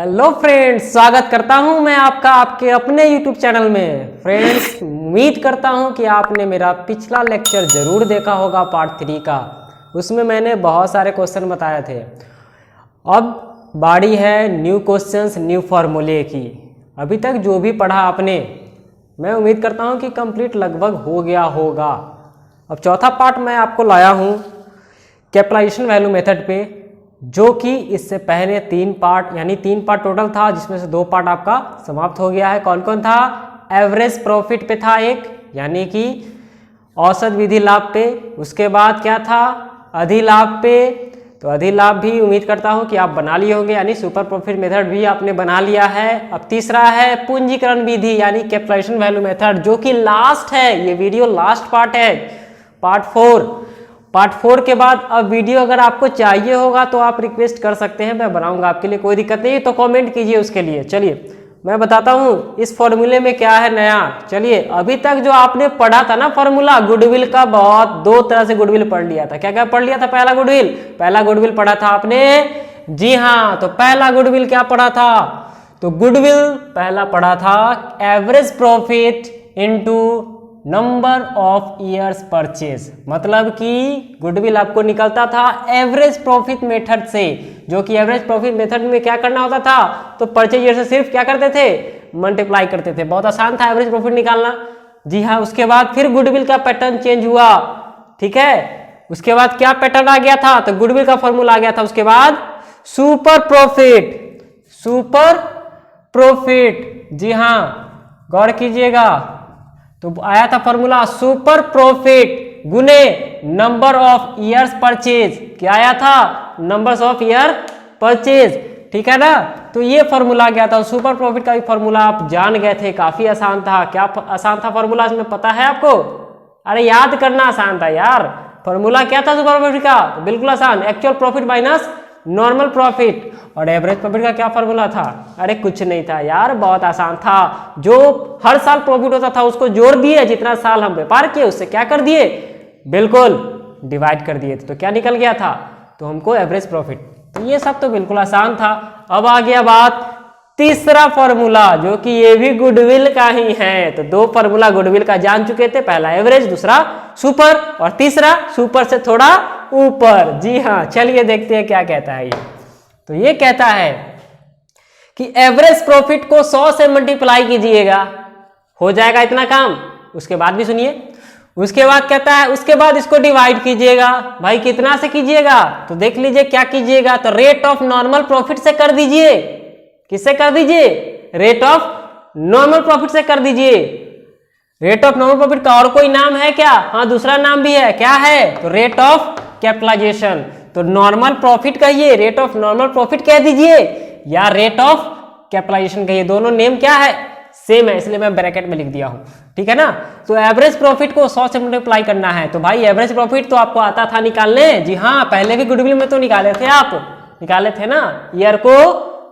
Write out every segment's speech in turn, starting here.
Hello friends, स्वागत करता हूं मैं आपका आपके अपने यूट्यूब चैनल में। फ्रेंड्स, उम्मीद करता हूं कि आपने मेरा पिछला लेक्चर ज़रूर देखा होगा, पार्ट 3 का। उसमें मैंने बहुत सारे क्वेश्चन बताए थे। अब बारी है न्यू क्वेश्चंस, न्यू फार्मूले की। अभी तक जो भी पढ़ा आपने, मैं उम्मीद करता हूं कि कंप्लीट लगभग हो गया होगा। अब चौथा पार्ट मैं आपको लाया हूं कैपिटलाइजेशन वैल्यू मेथड पे, जो कि इससे पहले 3 पार्ट यानी 3 पार्ट टोटल था, जिसमें से 2 पार्ट आपका समाप्त हो गया है। कौन कौन था? एवरेज प्रॉफिट पे था एक, यानी कि औसत विधि लाभ पे। उसके बाद क्या था? अधिलाभ पे। तो अधिलाभ भी उम्मीद करता हूं कि आप बना लिए होंगे, यानी सुपर प्रॉफिट मेथड भी आपने बना लिया है। अब तीसरा है पूंजीकरण विधि, यानी कैपिटलाइजेशन वैल्यू मेथड, जो कि लास्ट है। ये वीडियो लास्ट पार्ट है, पार्ट 4। पार्ट 4 के बाद अब वीडियो अगर आपको चाहिए होगा तो आप रिक्वेस्ट कर सकते हैं, मैं बनाऊंगा आपके लिए, कोई दिक्कत नहीं। तो कमेंट कीजिए उसके लिए। चलिए मैं बताता हूँ इस फॉर्मूले में क्या है नया। चलिए, अभी तक जो आपने पढ़ा था ना फॉर्मूला गुडविल का, बहुत 2 तरह से गुडविल पढ़ लिया था। क्या क्या पढ़ लिया था? पहला गुडविल पढ़ा था आपने। जी हाँ, तो पहला गुडविल क्या पढ़ा था? तो गुडविल पहला पढ़ा था average profit into number of years purchase. मतलब कि गुडविल आपको निकलता था एवरेज प्रॉफिट मेथड से, जो कि एवरेज प्रॉफिट मेथड में क्या करना होता था? तो परचेज ईयर से सिर्फ क्या करते थे? मल्टीप्लाई करते थे। बहुत आसान था एवरेज प्रॉफिट निकालना। जी हाँ, उसके बाद फिर गुडविल का पैटर्न चेंज हुआ। ठीक है, उसके बाद क्या पैटर्न आ गया था? तो गुडविल का फॉर्मूला आ गया था। उसके बाद सुपर प्रॉफिट। जी हाँ, गौर कीजिएगा, तो आया था फॉर्मूला सुपर प्रॉफिट गुने नंबर ऑफ ईयर्स परचेज। क्या आया था? Numbers of year purchase. ठीक है ना? तो ये फॉर्मूला गया था। सुपर प्रॉफिट का भी फॉर्मूला आप जान गए थे, काफी आसान था। क्या आसान था फॉर्मूला, इसमें पता है आपको? अरे याद करना आसान था यार। फॉर्मूला क्या था सुपर प्रॉफिट का? तो बिल्कुल आसान, actual profit minus normal profit. और एवरेज प्रॉफिट का क्या फॉर्मूला था? अरे कुछ नहीं था यार, बहुत आसान था। जो हर साल प्रॉफिट होता था उसको जोड़ दिए, जितना साल हम व्यापार किए उससे क्या कर दिए? बिल्कुल डिवाइड कर दिए। तो क्या निकल गया था? तो हमको एवरेज प्रॉफिट। तो ये सब तो बिल्कुल आसान था। अब आ गया बात तीसरा फॉर्मूला, जो कि ये भी गुडविल का ही है। तो 2 फॉर्मूला गुडविल का जान चुके थे, पहला एवरेज, दूसरा सुपर, और तीसरा सुपर से थोड़ा ऊपर। जी हाँ, चलिए देखते हैं क्या कहता है ये। तो ये कहता है कि एवरेज प्रॉफिट को 100 से मल्टीप्लाई कीजिएगा, हो जाएगा इतना काम। उसके बाद भी सुनिए, उसके बाद कहता है उसके बाद इसको डिवाइड कीजिएगा। भाई कितना से कीजिएगा? तो देख लीजिए क्या कीजिएगा। तो रेट ऑफ नॉर्मल प्रॉफिट से कर दीजिए। किससे कर दीजिए? रेट ऑफ नॉर्मल प्रॉफिट से कर दीजिए। रेट ऑफ नॉर्मल प्रॉफिट का और कोई नाम है क्या? हाँ, दूसरा नाम भी है। क्या है? तो रेट ऑफ कैपिटलाइजेशन। तो नॉर्मल प्रॉफिट कहिए, रेट ऑफ नॉर्मल प्रॉफिट कह दीजिए, या रेट ऑफ कैपिटलाइजेशन कहिए। दोनों नेम क्या है? सेम है, इसलिए मैं ब्रैकेट में लिख दिया हूं। ठीक है ना? तो एवरेज प्रॉफिट को 100 से मल्टीप्लाई करना है। तो भाई एवरेज प्रॉफिट तो आपको आता था निकालने। जी हाँ, पहले भी गुडविल में तो निकाले थे, आप निकाले थे ना। ईयर को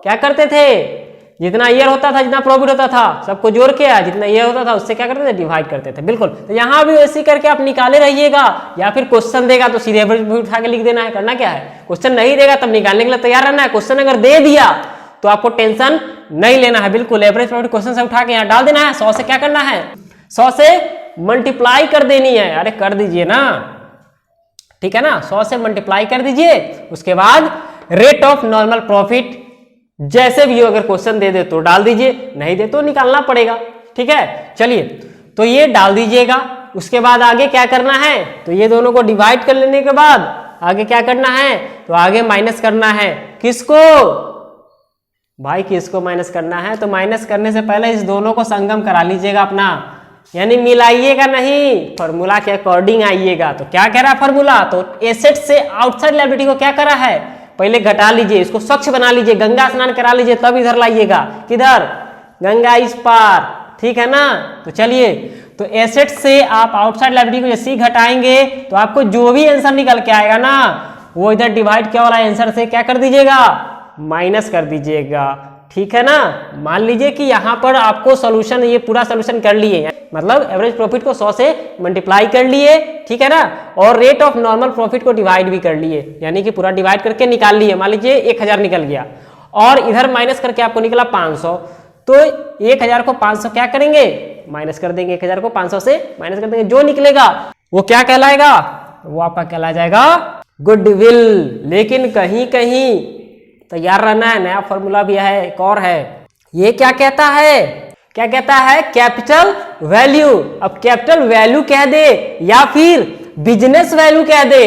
क्या करते थे? जितना ईयर होता था, जितना प्रॉफिट होता था, सबको जोड़ के जितना ईयर होता था उससे क्या करते थे? डिवाइड करते थे। बिल्कुल। तो यहाँ भी वैसे करके आप निकाले रहिएगा, या फिर क्वेश्चन देगा तो सीधे एवरेज प्रॉफिट उठा के लिख देना है। करना क्या है? क्वेश्चन नहीं देगा तब निकालने के लिए तैयार रहना है। क्वेश्चन अगर दे दिया तो आपको टेंशन नहीं लेना है। बिल्कुल एवरेज प्रॉफिट क्वेश्चन से उठा के यहाँ डाल देना है। 100 से क्या करना है? 100 से मल्टीप्लाई कर देनी है। अरे कर दीजिए ना, ठीक है ना? 100 से मल्टीप्लाई कर दीजिए। उसके बाद रेट ऑफ नॉर्मल प्रॉफिट जैसे भी हो, अगर क्वेश्चन दे दे तो डाल दीजिए, नहीं दे तो निकालना पड़ेगा। ठीक है, चलिए तो ये डाल दीजिएगा। उसके बाद आगे क्या करना है? तो ये दोनों को डिवाइड कर लेने के बाद आगे क्या करना है? तो आगे माइनस करना है। किसको? भाई किसको माइनस करना है? तो माइनस करने से पहले इस दोनों को संगम करा लीजिएगा अपना, यानी मिलाइएगा नहीं, फॉर्मूला के अकॉर्डिंग आइएगा। तो क्या कह रहा है फॉर्मूला? तो एसेट से आउटसाइड लायबिलिटी को क्या करा है? पहले घटा लीजिए, इसको स्वच्छ बना लीजिए, गंगा स्नान करा लीजिए, तब इधर लाइएगा। किधर? गंगा इस पार। ठीक है ना? तो चलिए, तो एसेट से आप आउटसाइड लायबिलिटी को जैसे ही घटाएंगे तो आपको जो भी आंसर निकल के आएगा ना, वो इधर डिवाइड किया वाला आंसर से क्या कर दीजिएगा? माइनस कर दीजिएगा। ठीक है ना? मान लीजिए कि यहाँ पर आपको सोल्यूशन, ये पूरा सोल्यूशन कर लिए, मतलब एवरेज प्रॉफिट को 100 से मल्टीप्लाई कर लिए। ठीक है ना? और रेट ऑफ नॉर्मल प्रॉफिट को डिवाइड भी कर लिए, यानी कि पूरा डिवाइड करके निकाल लिए। मान लीजिए 1000 निकल गया, और इधर माइनस करके आपको निकला 500, तो 1000 को 500 क्या करेंगे, माइनस कर देंगे। 1000 को 500 से माइनस कर देंगे, जो निकलेगा वो क्या कहलाएगा, वो आपका कहला जाएगा गुडविल। लेकिन कहीं कहीं तैयार रहना है, नया फॉर्मूला भी है, एक और है। ये क्या कहता है, क्या कहता है, कैपिटल वैल्यू। अब कैपिटल वैल्यू कह दे या फिर बिजनेस वैल्यू कह दे,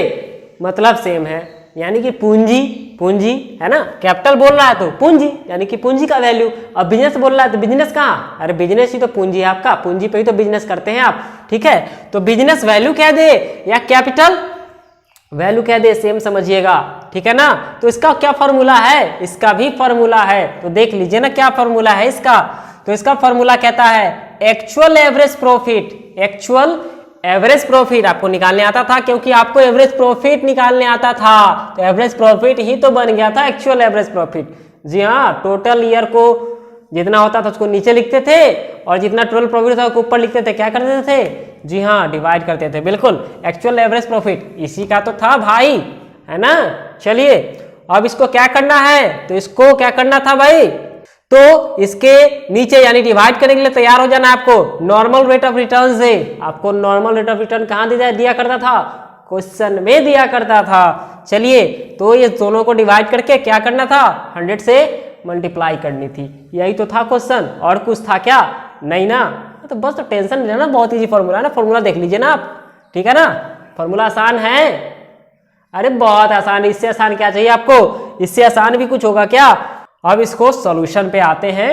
मतलब सेम है, यानी कि पूंजी, पूंजी है ना, कैपिटल बोल रहा है तो पूंजी यानी कि पूंजी का वैल्यू। अब बिजनेस बोल रहा है तो बिजनेस कहाँ, अरे बिजनेस ही तो पूंजी है आपका, पूंजी पे ही तो बिजनेस करते हैं आप, ठीक है। तो बिजनेस वैल्यू कह दे या कैपिटल वैल्यू कह दे, सेम समझिएगा, ठीक है ना। तो इसका क्या फॉर्मूला है, इसका भी फॉर्मूला है, तो देख लीजिए ना क्या फॉर्मूला है इसका। तो इसका फॉर्मूला कहता है actual average profit. Actual average profit आपको निकालने आता था, क्योंकि आपको एवरेज प्रॉफिट निकालने आता था, तो एवरेज प्रॉफिट ही तो बन गया था एक्चुअल एवरेज प्रॉफिट। जी हाँ, टोटल ईयर को जितना होता था उसको नीचे लिखते थे, और जितना टोटल प्रॉफिट था उसको ऊपर लिखते थे, क्या करते थे, जी हाँ, डिवाइड करते थे, बिल्कुल। एक्चुअल एवरेज प्रॉफिट इसी का तो था भाई, है ना। चलिए अब इसको क्या करना है, तो इसको क्या करना था भाई, तो इसके नीचे यानी डिवाइड करने के लिए तैयार हो जाना आपको नॉर्मल रेट ऑफ रिटर्न से। आपको नॉर्मल रेट ऑफ रिटर्न कहाँ दिया करता था, क्वेश्चन में दिया करता था। चलिए तो ये दोनों को डिवाइड करके क्या करना था, 100 से मल्टीप्लाई करनी थी, यही तो था क्वेश्चन, और कुछ था क्या, नहीं ना। तो बस तो टेंशन नहीं लेना, बहुत इजी फॉर्मूला है ना, फॉर्मूला देख लीजिए ना आप, ठीक है ना। फॉर्मूला आसान है, अरे बहुत आसान, इससे आसान क्या चाहिए आपको, इससे आसान भी कुछ होगा क्या। अब इसको सॉल्यूशन पे आते हैं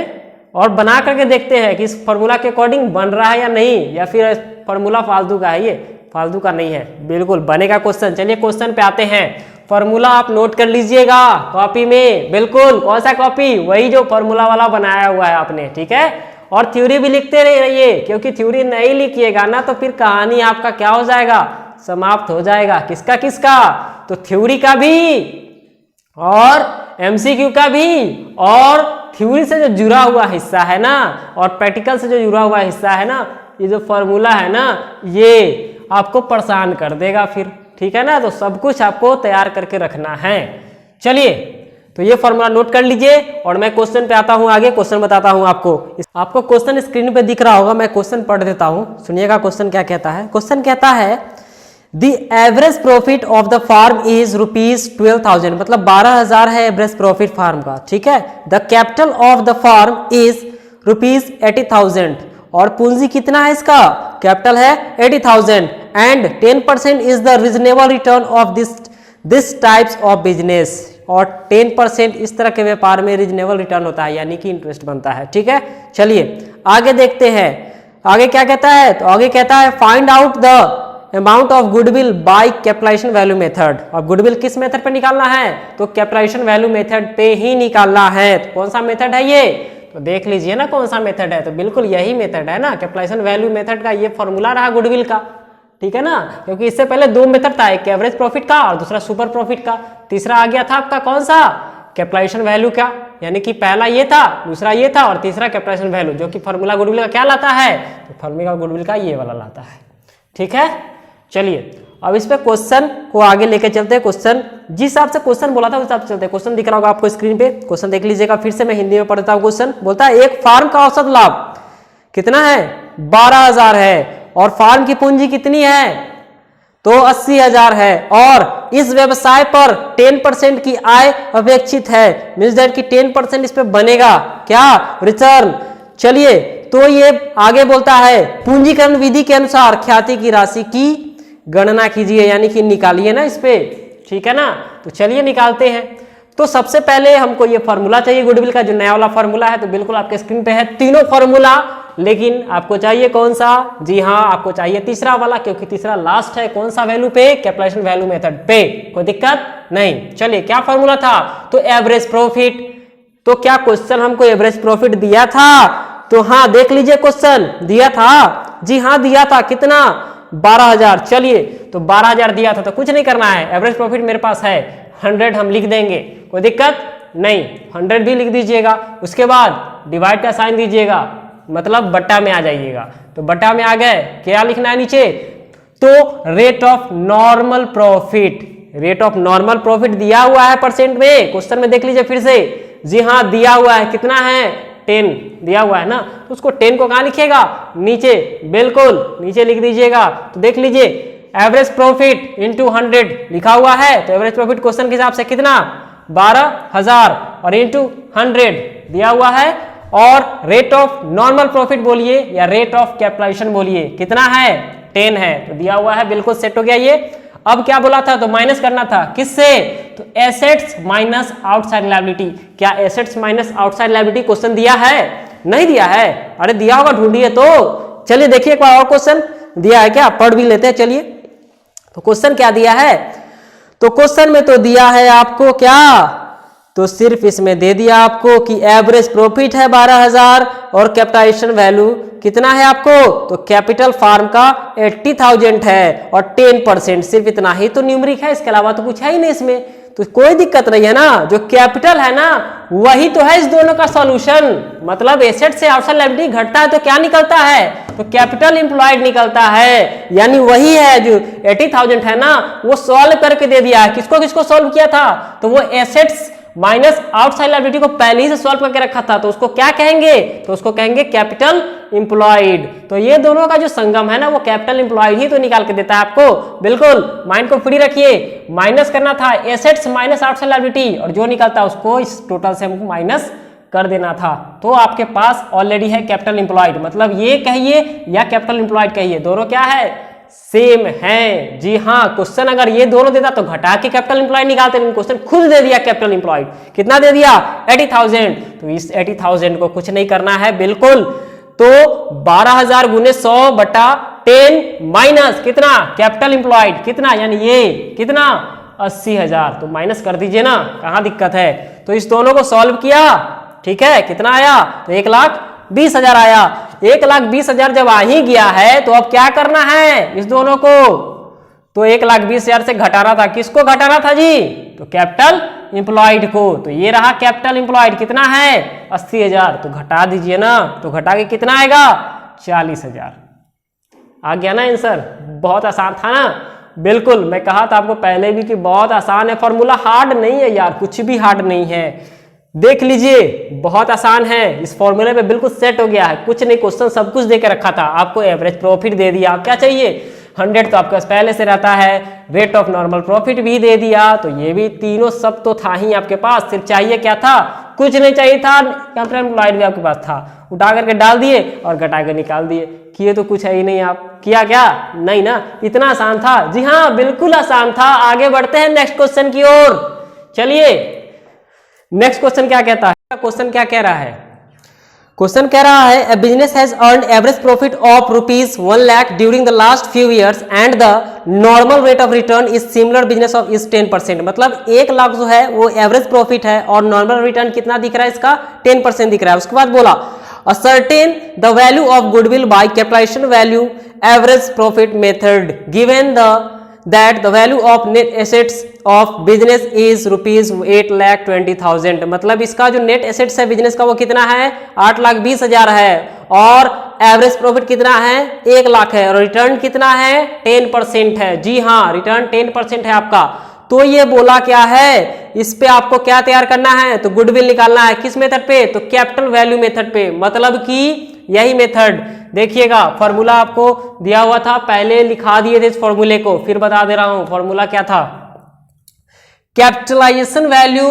और बना करके देखते हैं कि इस फॉर्मूला के अकॉर्डिंग बन रहा है या नहीं, या फिर फॉर्मूला फालतू का है, ये फालतू का नहीं है, बिल्कुल बनेगा क्वेश्चन। चलिए क्वेश्चन पे आते हैं। फॉर्मूला आप नोट कर लीजिएगा कॉपी में, बिल्कुल। कौन सा कॉपी, वही जो फॉर्मूला वाला बनाया हुआ है आपने, ठीक है। और थ्योरी भी लिखते रहिए, क्योंकि थ्योरी नहीं लिखिएगा ना तो फिर कहानी आपका क्या हो जाएगा, समाप्त हो जाएगा। किसका किसका, तो थ्योरी का भी और एमसीक्यू का भी, और थ्योरी से जो जुड़ा हुआ हिस्सा है ना, और प्रैक्टिकल से जो जुड़ा हुआ हिस्सा है ना, ये जो फॉर्मूला है ना, ये आपको परेशान कर देगा फिर, ठीक है ना। तो सब कुछ आपको तैयार करके रखना है। चलिए तो ये फॉर्मूला नोट कर लीजिए, और मैं क्वेश्चन पे आता हूं, आगे क्वेश्चन बताता हूं आपको। आपको क्वेश्चन स्क्रीन पे दिख रहा होगा, मैं क्वेश्चन पढ़ देता हूं, सुनिएगा क्वेश्चन क्या कहता है। क्वेश्चन कहता है the average profit of the firm is ₹12,000, मतलब 12,000 है एवरेज प्रॉफिट फार्म का, ठीक है। The capital of the firm is ₹80,000, और पूंजी कितना है इसका, कैपिटल है 80,000, and 10% is the reasonable return of this types of business, और 10% इस तरह के व्यापार में रीजनेबल रिटर्न होता है, यानी कि इंटरेस्ट बनता है, ठीक है। चलिए आगे देखते हैं, आगे क्या कहता है, तो आगे कहता है find out the amount of goodwill by capitalisation value method. अब गुडविल किस मेथड पे निकालना है, तो कैपिटलाइजेशन वैल्यू मेथड पे ही निकालना है। तो कौन सा मेथड है ये, तो देख लीजिए ना कौन सा मेथड है, तो बिल्कुल यही मेथड है ना, कैपिटलाइजेशन वैल्यू मेथड का ये फॉर्मूला रहा गुडविल का, ठीक है ना। क्योंकि इससे पहले दो मेथड था, एक एवरेज प्रॉफिट का और दूसरा सुपर प्रॉफिट का, तीसरा आ गया था आपका कौन सा, कैपिटलाइजेशन वैल्यू का, यानी कि पहला ये था, दूसरा ये था, और तीसरा कैपिटलाइजेशन वैल्यू, जो कि फॉर्मूला गुडविल का क्या लाता है, तो फॉर्मूला गुडविल का ये वाला लाता है, ठीक है। चलिए अब इस पे क्वेश्चन को आगे लेके चलते हैं। क्वेश्चन जिस हिसाब से क्वेश्चन बोला था उस हिसाब से चलते हैं। क्वेश्चन दिख रहा होगा आपको स्क्रीन पे, क्वेश्चन देख लीजिएगा, फिर से मैं हिंदी में पढ़ता हूँ। क्वेश्चन बोलता है एक फार्म का औसत लाभ कितना है, 12,000 है, और फार्म की पूंजी कितनी है, तो 80,000 है, और इस व्यवसाय पर 10% की आय अपेक्षित है, मीन्स दैट कि 10% इस पे बनेगा क्या, रिटर्न। चलिए तो ये आगे बोलता है पूंजीकरण विधि के अनुसार ख्याति की राशि की गणना कीजिए, यानी कि निकालिए ना इस पे, ठीक है ना। तो चलिए निकालते हैं। तो सबसे पहले हमको ये फॉर्मूला चाहिए गुडविल का, जो नया वाला फॉर्मूला है, तो बिल्कुल आपके स्क्रीन पे है तीनों फॉर्मूला, लेकिन आपको चाहिए कौन सा, जी हाँ आपको चाहिए तीसरा वाला, क्योंकि तीसरा लास्ट है कौन सा वैल्यू पे, कैपिटलाइजेशन वैल्यू मेथड पे, कोई दिक्कत नहीं। चलिए क्या फॉर्मूला था, तो एवरेज प्रॉफिट। तो क्या क्वेश्चन हमको एवरेज प्रॉफिट दिया था, तो हाँ देख लीजिए क्वेश्चन दिया था, जी हाँ दिया था, कितना, 12,000। चलिए तो 12,000 दिया था, तो कुछ नहीं करना है, एवरेज प्रॉफिट मेरे पास है 100, हम लिख देंगे, कोई दिक्कत नहीं, 100 भी लिख दीजिएगा। उसके बाद डिवाइड का साइन दीजिएगा, मतलब बट्टा में आ जाइएगा। तो बट्टा में आ गए, क्या लिखना है नीचे, तो rate of normal profit, rate of normal profit दिया हुआ है परसेंट में, क्वेश्चन में देख लीजिए फिर से, जी हाँ दिया हुआ है, कितना है 10 दिया हुआ है ना, तो उसको 10 को कहाँ लिखिएगा नीचे, बिल्कुल नीचे लिख दीजिएगा। तो देख लीजिए एवरेज प्रॉफिट इंटू 100 लिखा हुआ है, तो एवरेज प्रॉफिट क्वेश्चन के हिसाब से कितना 12,000 और इंटू 100 दिया हुआ है। और रेट ऑफ नॉर्मल प्रॉफिट बोलिए या रेट ऑफ कैपिटलाइजेशन बोलिए, कितना है 10 है, तो दिया हुआ है, बिल्कुल सेट हो गया ये। अब क्या बोला था, तो माइनस करना था किससे, तो एसेट्स माइनस आउटसाइड लायबिलिटी। क्या assets minus outside liability question दिया है, नहीं दिया है, अरे दिया होगा ढूंढिए तो। चलिए देखिए एक बार और क्वेश्चन दिया है क्या, पढ़ भी लेते हैं। चलिए तो क्वेश्चन क्या दिया है, तो क्वेश्चन में तो दिया है आपको क्या, तो सिर्फ इसमें दे दिया आपको कि एवरेज प्रॉफिट है 12,000 और कैपिटलाइजेशन वैल्यू कितना है आपको, तो कैपिटल फार्म का 80,000 है और 10%, सिर्फ इतना ही तो न्यूमरिक है, इसके अलावा तो कुछ है ही नहीं इसमें, तो कोई दिक्कत नहीं है ना। जो कैपिटल है ना वही तो है इस दोनों का सॉल्यूशन। मतलब एसेट से आउटसाइड लायबिलिटी घटता है तो क्या निकलता है, तो कैपिटल एम्प्लॉयड निकलता है, यानी वही है जो 80,000 है ना, वो सॉल्व करके दे दिया है। किसको किसको सॉल्व किया था, तो वो एसेट्स माइनस आउटसाइड लायबिलिटी को पहले ही से सॉल्व करके रखा था, तो उसको क्या कहेंगे, तो उसको कहेंगे कैपिटल एम्प्लॉयड। तो ये दोनों का जो संगम है ना वो कैपिटल एम्प्लॉयड ही तो निकाल के देता है आपको, बिल्कुल माइंड को फ्री रखिए। माइनस करना था एसेट्स माइनस आउटसाइड लायबिलिटी और जो निकलता है उसको इस टोटल से हमको माइनस कर देना था, तो आपके पास ऑलरेडी है कैपिटल एम्प्लॉयड। मतलब ये कहिए या कैपिटल एम्प्लॉयड कहिए, दोनों क्या है सेम है। जी हाँ, क्वेश्चन अगर ये दोनों देता तो घटा के कैपिटल एम्प्लॉयड निकालते, लेकिन क्वेश्चन खुद दे दिया कैपिटल एम्प्लॉयड, कितना दे दिया 80,000, तो इस 80,000 को कुछ नहीं करना है बिल्कुल। तो 12,000 गुने 100 बटा 10 माइनस कितना कैपिटल एम्प्लॉयड कितना, यानी ये कितना 80,000, तो माइनस कर दीजिए ना, कहाँ दिक्कत है। तो इस दोनों को सॉल्व किया, ठीक है, कितना आया, तो 1,20,000 आया। 1,20,000 जब आ ही गया है तो अब क्या करना है इस दोनों को, तो 1,20,000 से घटाना था, किसको घटाना था जी, तो कैपिटल एम्प्लॉयड को। तो ये रहा कैपिटल एम्प्लॉयड कितना है 80,000, तो घटा दीजिए ना, तो घटा के कितना आएगा 40,000। आ गया ना आंसर, बहुत आसान था ना, बिल्कुल। मैं कहा था आपको पहले भी कि बहुत आसान है, फॉर्मूला हार्ड नहीं है यार, कुछ भी हार्ड नहीं है। देख लीजिए बहुत आसान है, इस फॉर्मूले पे बिल्कुल सेट हो गया है, कुछ नहीं, क्वेश्चन सब कुछ दे के रखा था आपको। एवरेज प्रॉफिट दे दिया, क्या चाहिए 100 तो आपके पास पहले से रहता है, रेट ऑफ नॉर्मल प्रॉफिट भी दे दिया, तो ये भी तीनों सब तो था ही आपके पास। सिर्फ चाहिए क्या था, कुछ नहीं चाहिए था, कैपिटल एम्प्लॉयड भी आपके पास था, उठा करके डाल दिए और घटा कर निकाल दिए। किए तो कुछ है ही नहीं, आप किया क्या, नहीं ना, इतना आसान था। जी हाँ बिल्कुल आसान था। आगे बढ़ते हैं नेक्स्ट क्वेश्चन की ओर। चलिए नेक्स्ट क्वेश्चन क्या कहता है, क्वेश्चन क्या कह रहा है, क्वेश्चन कह रहा है a business has earned average profit of rupees 1 lakh during the last few years and the normal rate of return is similar business of is 10%। मतलब 1 लाख जो है वो एवरेज प्रॉफिट है और नॉर्मल रिटर्न कितना दिख रहा है इसका 10% दिख रहा है। उसके बाद बोला ascertain the value of goodwill by capitalization value average profit method given that the value of net assets of business is rupees 8,20,000। मतलब इसका जो नेट एसेट्स है बिजनेस का वो कितना है 8,20,000 है और एवरेज प्रॉफिट कितना है 1 लाख है और रिटर्न कितना है 10% है। जी हाँ रिटर्न 10% है आपका। तो ये बोला क्या है, इस पे आपको क्या तैयार करना है, तो गुडविल निकालना है। किस मेथड पे, तो कैपिटल वैल्यू मेथड पे। मतलब कि यही मेथड देखिएगा, फॉर्मूला आपको दिया हुआ था, पहले लिखा दिए थे इस फॉर्मूले को, फिर बता दे रहा हूं फॉर्मूला क्या था। कैपिटलाइजेशन वैल्यू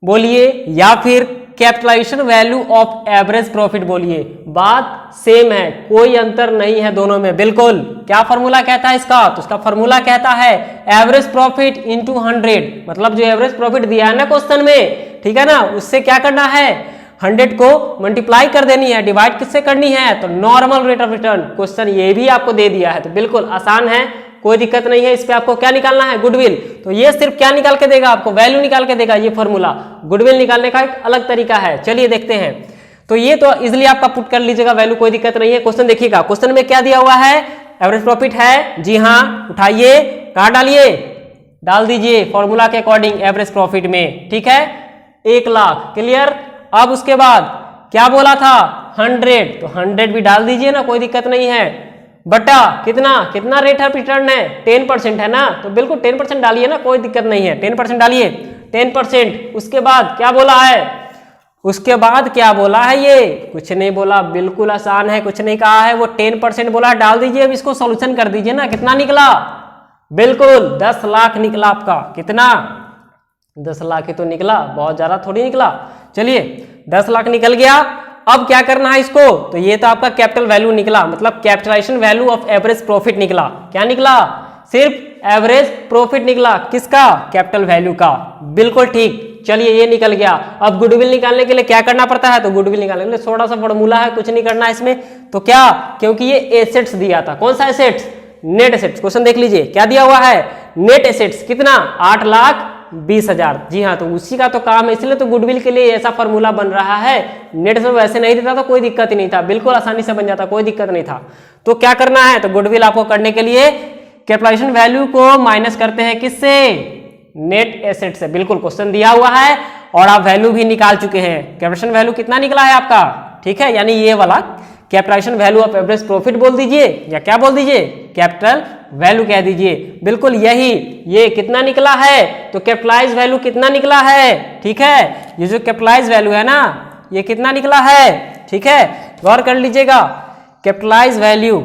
बोलिए या फिर capitalisation value of average profit बोलिए, बात सेम है, कोई अंतर नहीं है दोनों में बिल्कुल। क्या फॉर्मूला कहता है इसका, तो इसका फॉर्मूला कहता है एवरेज प्रॉफिट इंटू 100। मतलब जो एवरेज प्रॉफिट दिया है ना क्वेश्चन में, ठीक है ना, उससे क्या करना है 100 को मल्टीप्लाई कर देनी है, डिवाइड किससे करनी है, तो normal rate of return. Question ये भी आपको दे दिया है, तो बिल्कुल आसान है, कोई दिक्कत नहीं है। इस पे आपको क्या निकालना है, गुडविल। तो ये सिर्फ क्या निकाल के देगा आपको, वैल्यू निकाल के देगा। ये फॉर्मूला गुडविल निकालने का एक अलग तरीका है, चलिए देखते हैं। तो ये तो इजिली आपका पुट कर लीजिएगा वैल्यू, कोई दिक्कत नहीं है। क्वेश्चन देखिएगा, क्वेश्चन में क्या दिया हुआ है, एवरेज प्रॉफिट है, जी हाँ, उठाइए, कहाँ डालिए, डाल दीजिए फॉर्मूला के अकॉर्डिंग एवरेज प्रॉफिट में, ठीक है 1 लाख, क्लियर। अब उसके बाद क्या बोला था 100, तो 100 भी डाल दीजिए ना, कोई दिक्कत नहीं है, बटा कितना कितना रेट ऑफ रिटर्न है 10% है ना, तो बिल्कुल 10% डालिए ना, कोई दिक्कत नहीं है, 10% डालिए 10%। उसके बाद क्या बोला है उसके बाद क्या बोला है, ये कुछ नहीं बोला, बिल्कुल आसान है, कुछ नहीं कहा है, वो 10% बोला है, डाल दीजिए। अब इसको सॉल्यूशन कर दीजिए ना, कितना निकला, बिल्कुल 10 लाख निकला आपका। कितना, 10 लाख ही तो निकला, बहुत ज्यादा थोड़ी निकला। चलिए 10 लाख निकल गया। अब क्या करना है इसको, तो ये तो आपका कैपिटल वैल्यू निकला, मतलब capitalisation value of average profit निकला। क्या निकला, सिर्फ एवरेज प्रॉफिट निकला, किसका, कैपिटल वैल्यू का, बिल्कुल ठीक। चलिए ये निकल गया। अब गुडविल निकालने के लिए क्या करना पड़ता है, तो गुडविल निकालने के लिए थोड़ा सा फॉर्मूला है, कुछ नहीं करना है इसमें। तो क्या, क्योंकि ये एसेट्स दिया था, कौन सा एसेट्स, नेट एसेट्स। क्वेश्चन देख लीजिए क्या दिया हुआ है, नेट एसेट्स कितना, 8,20,000। जी हाँ, तो उसी का तो काम है, इसलिए तो गुडविल के लिए ऐसा फॉर्मूला बन रहा है। नेट से वैसे नहीं देता तो कोई दिक्कत ही नहीं था, बिल्कुल आसानी से बन जाता, कोई दिक्कत नहीं था। तो क्या करना है, तो गुडविल आपको करने के लिए कैपिटलाइजेशन वैल्यू को माइनस करते हैं, किससे, नेट एसेट से। बिल्कुल क्वेश्चन दिया हुआ है और आप वैल्यू भी निकाल चुके हैं। कैपिटलाइजेशन वैल्यू कितना निकला है आपका, ठीक है, यानी ये वाला capitalisation value of average profit बोल दीजिए, या क्या बोल दीजिए, कैपिटल वैल्यू कह दीजिए। बिल्कुल यही, ये कितना निकला है, तो कैपिटलाइज वैल्यू कितना निकला है, ठीक है, ये जो कैपिटलाइज वैल्यू है ना, ये कितना निकला है, ठीक है, गौर कर लीजिएगा, कैपिटलाइज वैल्यू,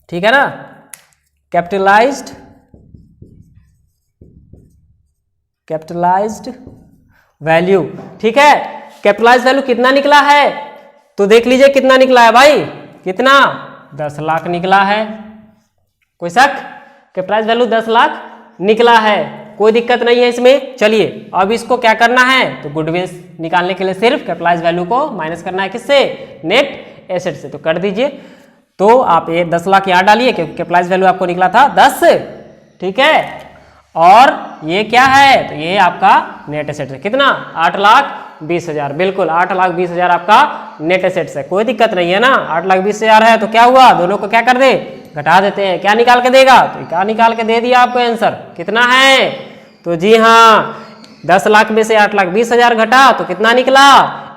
ठीक है ना, कैपिटलाइज्ड वैल्यू, ठीक है। कैपिटलाइज वैल्यू कितना निकला है, तो देख लीजिए कितना निकला है भाई, कितना, 10 लाख निकला है। कोई शक, कैपिटलाइज वैल्यू 10 लाख निकला है, कोई दिक्कत नहीं है इसमें। चलिए अब इसको क्या करना है, तो गुडविल निकालने के लिए सिर्फ कैपिटलाइज वैल्यू को माइनस करना है, किससे, नेट एसेट से। तो कर दीजिए। तो आप ये 10 लाख यहाँ डालिए, क्योंकि कैपिटलाइज वैल्यू आपको निकला था 10, ठीक है, और ये क्या है, तो ये आपका नेट एसेट है, कितना, 8,20,000। बिल्कुल 8,20,000 आपका नेट एसेट है, कोई दिक्कत नहीं है ना। 8,20,000 है तो क्या हुआ, दोनों को क्या कर दे, घटा देते हैं। क्या निकाल के देगा, तो क्या निकाल के दे दिया आपको आंसर, कितना है, तो जी हाँ 10 लाख में से 8,20,000 घटा तो कितना निकला,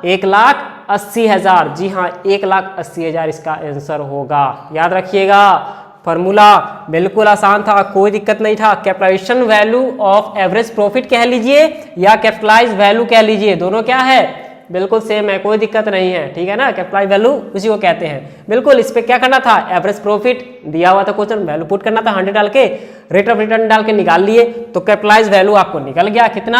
1,80,000। जी हाँ 1,80,000 इसका आंसर होगा। याद रखिएगा फॉर्मूला बिल्कुल आसान था, कोई दिक्कत नहीं था। Capitalisation value of average profit कह लीजिए या कैपिटलाइज वैल्यू कह लीजिए, दोनों क्या है, बिल्कुल सेम है, कोई दिक्कत नहीं है, ठीक है ना। कैपिटलाइज वैल्यू उसी को कहते हैं। बिल्कुल इस पे क्या करना था, एवरेज प्रॉफिट दिया हुआ था क्वेश्चन, वैल्यू पुट करना था, 100 डाल के रेट ऑफ रिटर्न डाल के निकाल लिए, तो कैपिटलाइज वैल्यू आपको निकल गया, कितना,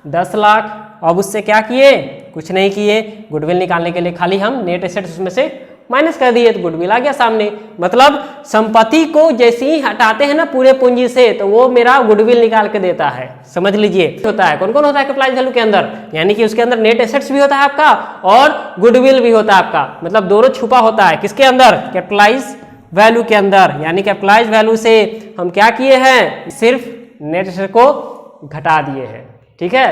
10 लाख। अब उससे क्या किए, कुछ नहीं किए, गुडविल निकालने के लिए खाली हम नेट एसेट्स उसमें से माइनस कर दिए तो गुडविल आ गया सामने। मतलब संपत्ति को जैसे ही हटाते हैं ना पूरे पूंजी से, तो वो मेरा गुडविल निकाल के देता है, समझ लीजिए। होता है, कौन कौन होता है कैपिटलाइज वैल्यू के अंदर, यानी कि उसके अंदर नेट एसेट्स भी होता है आपका और गुडविल भी होता है आपका, मतलब दोनों छुपा होता है, किसके अंदर, कैपिटलाइज वैल्यू के अंदर। यानी कैपिटलाइज वैल्यू से हम क्या किए हैं, सिर्फ नेट एसेट को घटा दिए हैं, ठीक है।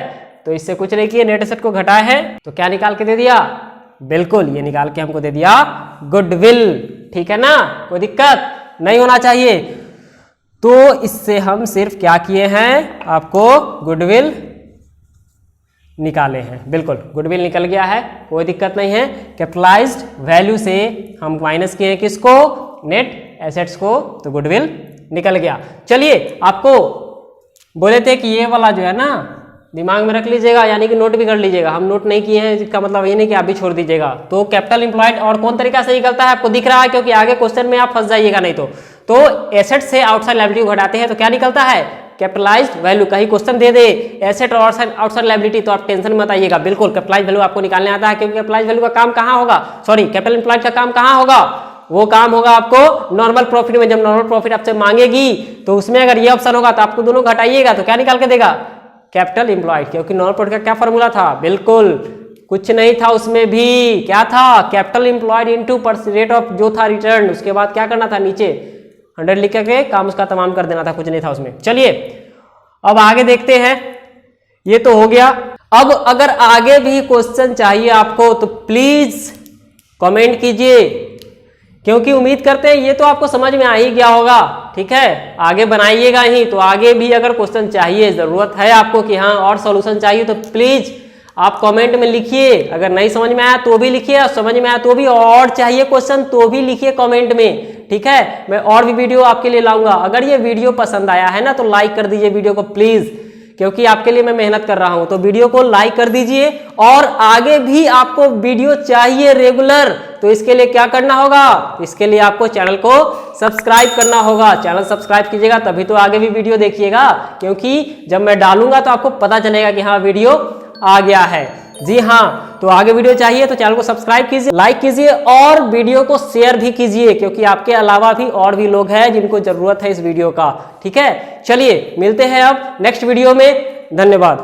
तो इससे कुछ नहीं किए, नेट एसेट को घटाए हैं तो क्या निकाल के दे दिया, बिल्कुल ये निकाल के हमको दे दिया गुडविल, ठीक है ना, कोई दिक्कत नहीं होना चाहिए। तो इससे हम सिर्फ क्या किए हैं, आपको गुडविल निकाले हैं, बिल्कुल गुडविल निकल गया है, कोई दिक्कत नहीं है। कैपिटलाइज्ड वैल्यू से हम माइनस किए किसको, नेट एसेट्स को, तो गुडविल निकल गया। चलिए आपको बोले थे कि ये वाला जो है ना दिमाग में रख लीजिएगा, यानी कि नोट भी कर लीजिएगा। हम नोट नहीं किए हैं, इसका मतलब ये नहीं कि आप भी छोड़ दीजिएगा। तो कैपिटल एम्प्लॉयड और कौन तरीका से निकलता है आपको दिख रहा है, क्योंकि आगे क्वेश्चन में आप फंस जाइएगा नहीं तो एसेट से आउटसाइड लायबिलिटी को घटाते हैं तो क्या निकलता है, कैपिटलाइज्ड वैल्यू। कहीं क्वेश्चन दे दे एसेट और आउटसाइड लायबिलिटी तो आप टेंशन मत आइएगा, बिल्कुल कैपिटलाइज्ड वैल्यू आपको निकालने आता है। क्योंकि कैपिटलाइज्ड वैल्यू का काम कहाँ होगा, सॉरी कैपिटल एम्प्लॉयड का काम कहाँ होगा, वो काम होगा आपको नॉर्मल प्रॉफिट में। जब नॉर्मल प्रॉफिट आपसे मांगेगी तो उसमें अगर ये ऑप्शन होगा तो आपको दोनों घटाइएगा तो क्या निकाल के देगा, कैपिटल एम्प्लॉयड। क्योंकि नॉर्मल प्रॉफिट का क्या फॉर्मूला था, बिल्कुल कुछ नहीं था उसमें भी, क्या था, capital employed into rate of जो था रिटर्न, उसके बाद क्या करना था, नीचे 100 लिख के काम उसका तमाम कर देना था, कुछ नहीं था उसमें। चलिए अब आगे देखते हैं, ये तो हो गया। अब अगर आगे भी क्वेश्चन चाहिए आपको तो प्लीज कमेंट कीजिए, क्योंकि उम्मीद करते हैं ये तो आपको समझ में आ ही गया होगा, ठीक है। आगे बनाइएगा ही, तो आगे भी अगर क्वेश्चन चाहिए, जरूरत है आपको कि हाँ और सॉल्यूशन चाहिए, तो प्लीज आप कमेंट में लिखिए। अगर नहीं समझ में आया तो भी लिखिए, समझ में आया तो भी, और चाहिए क्वेश्चन तो भी लिखिए कमेंट में, ठीक है। मैं और भी वीडियो आपके लिए लाऊंगा। अगर ये वीडियो पसंद आया है ना तो लाइक कर दीजिए वीडियो को प्लीज, क्योंकि आपके लिए मैं मेहनत कर रहा हूं। तो वीडियो को लाइक कर दीजिए और आगे भी आपको वीडियो चाहिए रेगुलर, तो इसके लिए क्या करना होगा, इसके लिए आपको चैनल को सब्सक्राइब करना होगा। चैनल सब्सक्राइब कीजिएगा तभी तो आगे भी वीडियो देखिएगा, क्योंकि जब मैं डालूंगा तो आपको पता चलेगा कि हाँ वीडियो आ गया है। जी हाँ, तो आगे वीडियो चाहिए तो चैनल को सब्सक्राइब कीजिए, लाइक कीजिए और वीडियो को शेयर भी कीजिए, क्योंकि आपके अलावा भी और भी लोग हैं जिनको जरूरत है इस वीडियो का। ठीक है, चलिए मिलते हैं अब नेक्स्ट वीडियो में। धन्यवाद।